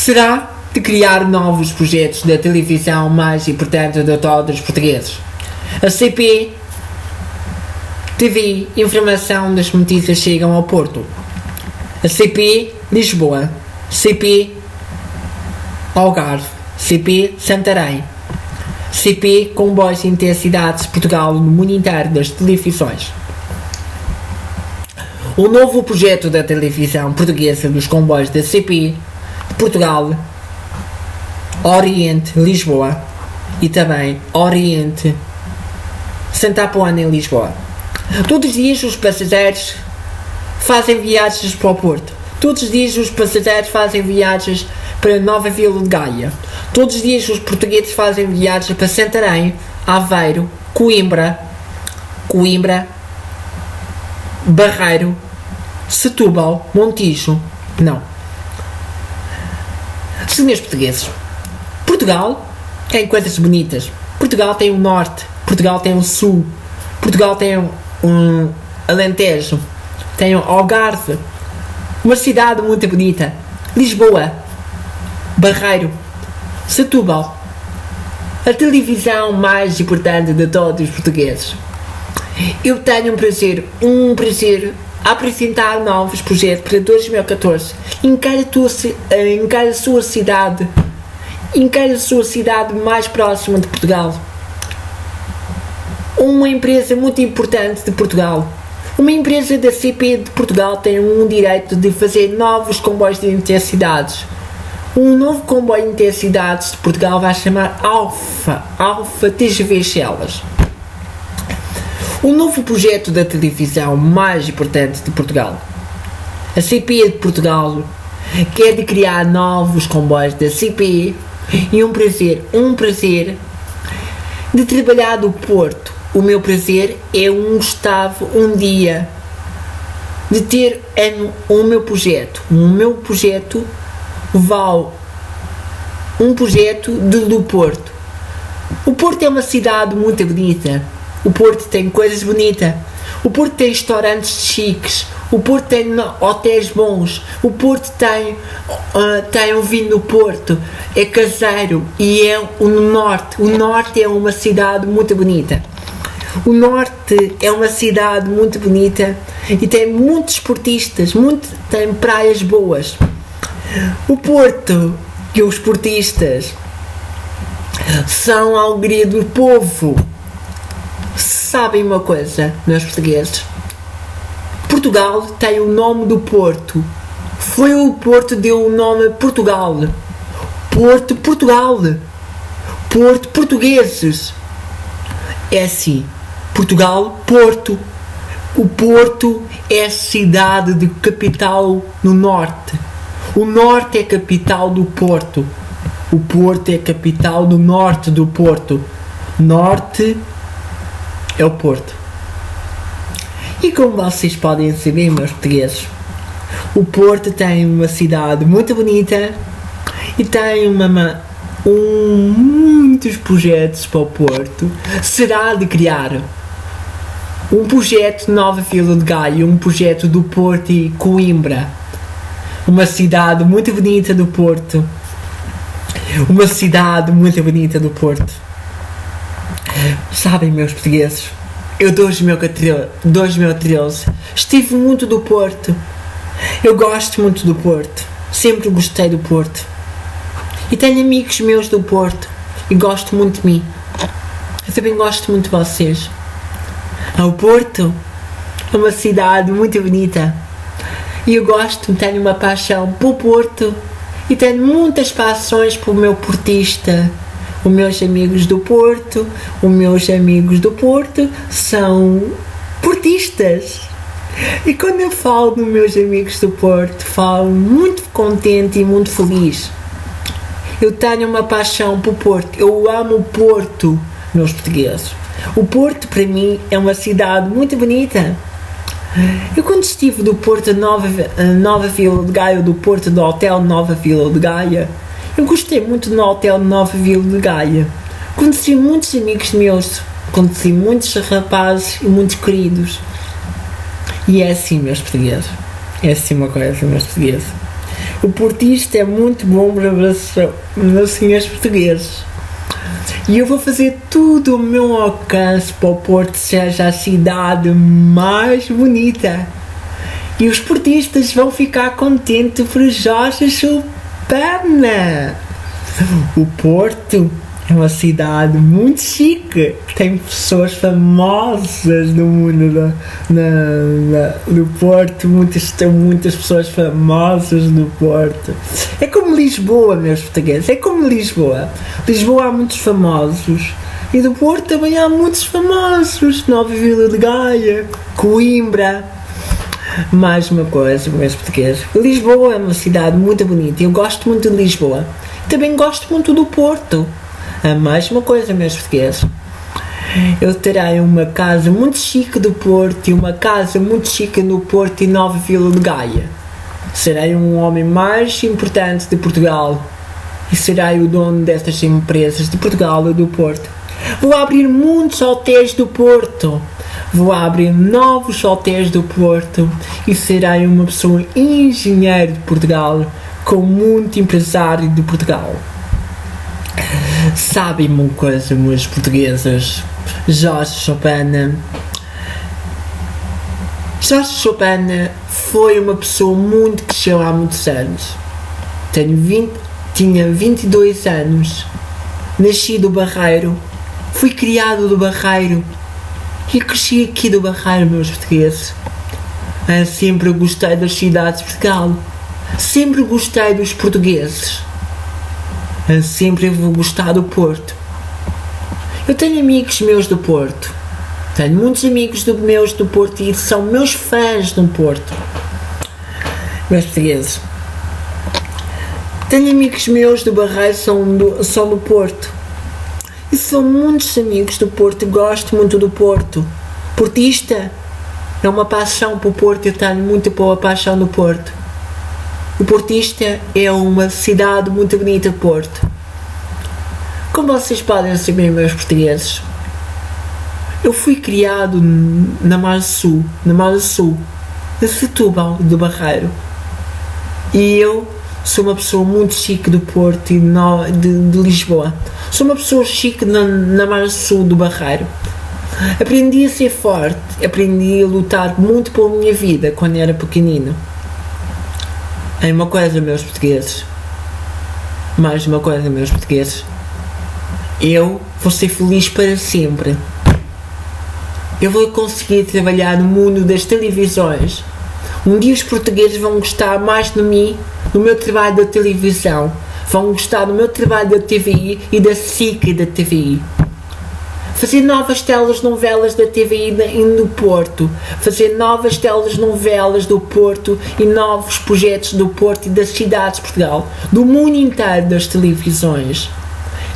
será de criar novos projetos da televisão mais importante de todos os portugueses. A CP TV, informação das notícias chegam ao Porto. A CP Lisboa, CP Algarve, CP Santarém, CP Comboios de Intensidades Portugal no mundo inteiro das televisões. O novo projeto da televisão portuguesa dos comboios da CP Portugal, Oriente Lisboa e também Oriente Santa Apolónia em Lisboa. Todos os dias os passageiros fazem viagens para o Porto. Todos os dias os passageiros fazem viagens para Nova Vila de Gaia. Todos os dias os portugueses fazem viagens para Santarém, Aveiro, Coimbra, Barreiro, Setúbal, Montijo. Não. Senhores portugueses, Portugal tem coisas bonitas. Portugal tem o Norte, Portugal tem o Sul, Portugal tem um Alentejo, tem o Algarve, uma cidade muito bonita, Lisboa, Barreiro, Setúbal, a televisão mais importante de todos os portugueses. Eu tenho um prazer a apresentar novos projetos para 2014 em cada sua cidade mais próxima de Portugal. Uma empresa muito importante de Portugal. Uma empresa da CP de Portugal tem um direito de fazer novos comboios de intensidades. Um novo comboio de intensidades de Portugal vai chamar Alfa TGV Chelas. O novo projeto da televisão mais importante de Portugal. A CP de Portugal quer de criar novos comboios da CP e um prazer de trabalhar do Porto. O meu prazer é um dia de ter o meu projeto. O meu projeto vale um projeto do Porto. O Porto é uma cidade muito bonita. O Porto tem coisas bonitas. O Porto tem restaurantes chiques. O Porto tem hotéis bons. O Porto tem um vinho do Porto. É caseiro e é o Norte. O Norte é uma cidade muito bonita. O Norte é uma cidade muito bonita e tem muitos esportistas, tem praias boas. O Porto e os esportistas são a alegria do povo. Sabem uma coisa, meus portugueses? Portugal tem o nome do Porto. Foi o Porto que deu o nome a Portugal. Porto, Portugal. Porto, portugueses. É assim. Portugal, Porto. O Porto é a cidade de capital no Norte. O Norte é a capital do Porto. O Porto é a capital do Norte do Porto. Norte é o Porto. E como vocês podem saber, meus portugueses, o Porto tem uma cidade muito bonita e tem muitos projetos para o Porto. Será de criar um projeto de Nova Vila de Gaia, um projeto do Porto e Coimbra, uma cidade muito bonita do Porto. Uma cidade muito bonita do Porto. Sabem, meus portugueses, eu 2013 estive muito do Porto. Eu gosto muito do Porto. Sempre gostei do Porto. E tenho amigos meus do Porto. E gosto muito de mim. Eu também gosto muito de vocês. O Porto é uma cidade muito bonita. E eu tenho uma paixão pelo Porto. E tenho muitas paixões pelo meu portista. Os meus amigos do Porto são portistas. E quando eu falo dos meus amigos do Porto, falo muito contente e muito feliz. Eu tenho uma paixão pelo Porto. Eu amo o Porto, meus portugueses. O Porto, para mim, é uma cidade muito bonita. Eu quando estive do Porto Nova Vila de Gaia, do Porto do Hotel Nova Vila de Gaia, eu gostei muito do Hotel Nova Vila de Gaia. Conheci muitos amigos meus, conheci muitos rapazes e muitos queridos. E é assim, meus portugueses. É assim uma coisa, meus portugueses. O portista é muito bom para os senhores portugueses. E eu vou fazer tudo ao meu alcance para o Porto seja a cidade mais bonita. E os portistas vão ficar contentes por Jorge Chupana. O Porto é uma cidade muito chique. Tem pessoas famosas no mundo do Porto. Muitas pessoas famosas no Porto. É como Lisboa, meus portugueses. É como Lisboa. Lisboa há muitos famosos. E do Porto também há muitos famosos. Nova Vila de Gaia, Coimbra. Mais uma coisa, meus portugueses. Lisboa é uma cidade muito bonita. Eu gosto muito de Lisboa. Também gosto muito do Porto. Mais uma coisa, meus portugueses. Eu terei uma casa muito chique do Porto e uma casa muito chique no Porto e Nova Vila de Gaia. Serei um homem mais importante de Portugal e serei o dono destas empresas de Portugal e do Porto. Vou abrir muitos hotéis do Porto. Vou abrir novos hotéis do Porto e serei uma pessoa engenheiro de Portugal com muito empresário de Portugal. Sabem uma coisa, meus portugueses? Jorge Chupana foi uma pessoa muito que cresceu há muitos anos. Tinha 22 anos. Nasci do Barreiro. Fui criado do Barreiro. E cresci aqui do Barreiro, meus portugueses. Sempre gostei das cidades de Portugal. Sempre gostei dos portugueses. Sempre vou gostar do Porto. Eu tenho amigos meus do Porto. Tenho muitos amigos meus do Porto e são meus fãs do Porto. Meus portugueses. Tenho amigos meus do Barreiro são do Porto. E são muitos amigos do Porto. Gosto muito do Porto. Portista é uma paixão para o Porto. Eu tenho muito boa paixão do Porto. O Portista é uma cidade muito bonita de Porto. Como vocês podem saber, meus portugueses, eu fui criado na Margem Sul, de Setúbal, do Barreiro. E eu sou uma pessoa muito chique do Porto e de Lisboa. Sou uma pessoa chique na Margem Sul do Barreiro. Aprendi a ser forte, aprendi a lutar muito pela minha vida quando era pequenino. É uma coisa, meus portugueses. Mais uma coisa, meus portugueses. Eu vou ser feliz para sempre. Eu vou conseguir trabalhar no mundo das televisões. Um dia os portugueses vão gostar mais de mim, do meu trabalho da televisão. Vão gostar do meu trabalho da TVI e da SIC e da TVI. Fazer novas telenovelas da TVI no Porto. Fazer novas telenovelas do Porto e novos projetos do Porto e das cidades de Portugal. Do mundo inteiro das televisões.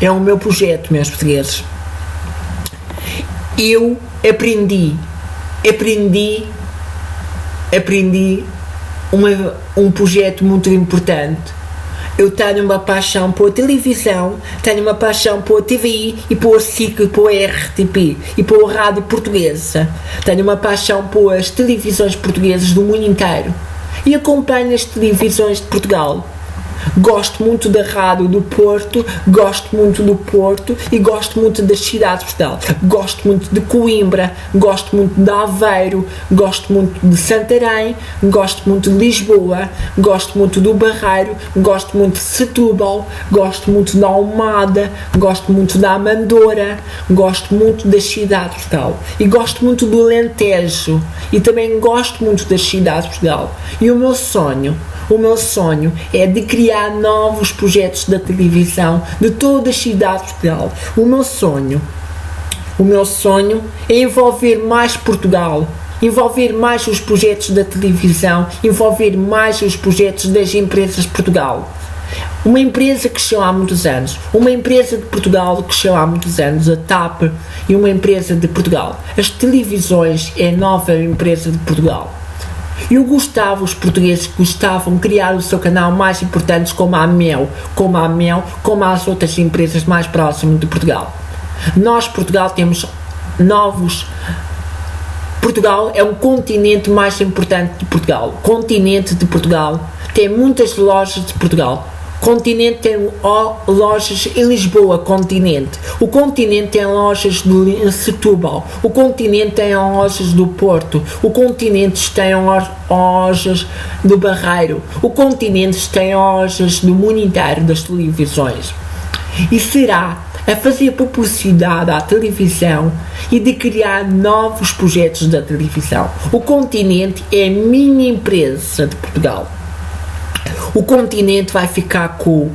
É o meu projeto, meus portugueses. Eu aprendi um projeto muito importante. Eu tenho uma paixão pela televisão, tenho uma paixão pela TVI e pela SIC, pela RTP e pela rádio portuguesa. Tenho uma paixão pelas televisões portuguesas do mundo inteiro e acompanho as televisões de Portugal. Gosto muito da rádio do Porto, gosto muito do Porto e gosto muito das cidades de Portugal. Gosto muito de Coimbra, gosto muito de Aveiro, gosto muito de Santarém, gosto muito de Lisboa, gosto muito do Barreiro, gosto muito de Setúbal, gosto muito da Almada, gosto muito da Amadora, gosto muito das cidades de Portugal e gosto muito do Alentejo e também gosto muito das cidades de Portugal. E o meu sonho é de criar novos projetos da televisão de todas as cidades de Portugal. O meu sonho é envolver mais Portugal, envolver mais os projetos da televisão, envolver mais os projetos das empresas de Portugal. Uma empresa que cresceu há muitos anos, uma empresa de Portugal que cresceu há muitos anos, a TAP, e uma empresa de Portugal. As televisões é a nova empresa de Portugal. Os portugueses gostavam de criar o seu canal mais importante como a Mel, como as outras empresas mais próximas de Portugal. Nós, Portugal, temos novos Portugal é um continente mais importante de Portugal. O continente de Portugal tem muitas lojas de Portugal. O continente tem lojas em Lisboa, continente. O continente tem lojas em Setúbal. O continente tem lojas do Porto. O continente tem lojas do Barreiro. O continente tem lojas do mundo inteiro das televisões. E será a fazer publicidade à televisão e de criar novos projetos da televisão. O continente é a mini empresa de Portugal. O continente vai ficar com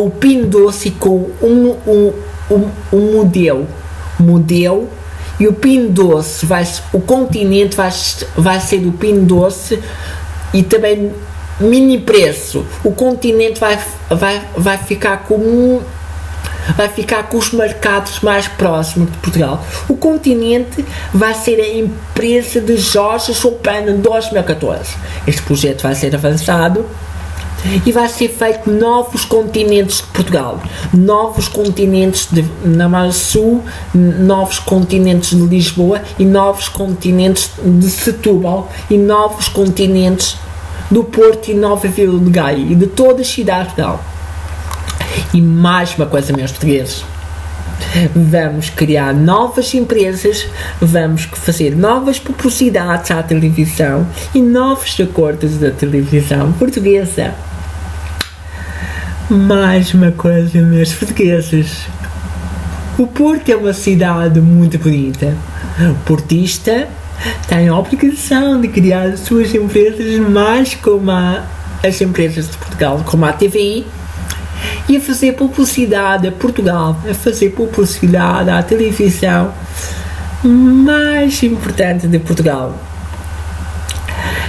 o Pingo Doce e com um modelo e o Pingo Doce o continente vai ser do Pingo Doce e também mini preço. O continente vai ficar com os mercados mais próximos de Portugal. O continente vai ser a empresa de Jorge Chopin em 2014. Este projeto vai ser avançado e vai ser feito novos continentes de Portugal, novos continentes na Margem Sul, novos continentes de Lisboa e novos continentes de Setúbal e novos continentes do Porto e Nova Vila de Gaia e de todas as cidades de Portugal. E mais uma coisa, meus portugueses, vamos criar novas empresas, vamos fazer novas publicidades à televisão e novos acordos da televisão portuguesa. Mais uma coisa, meus portugueses, o Porto é uma cidade muito bonita. O portista tem a obrigação de criar as suas empresas mais como as empresas de Portugal, como a TVI, e a fazer publicidade a Portugal, a fazer publicidade à televisão mais importante de Portugal.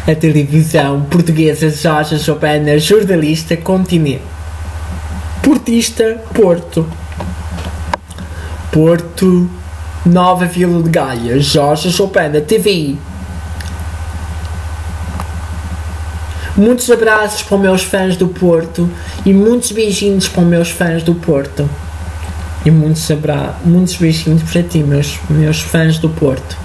A televisão portuguesa Jorge Chopin, jornalista, continente. Portista, Porto, Nova Vila de Gaia, Jorge Chopin, TVI. Muitos abraços para os meus fãs do Porto e muitos beijinhos para os meus fãs do Porto. E muitos beijinhos para ti, meus fãs do Porto.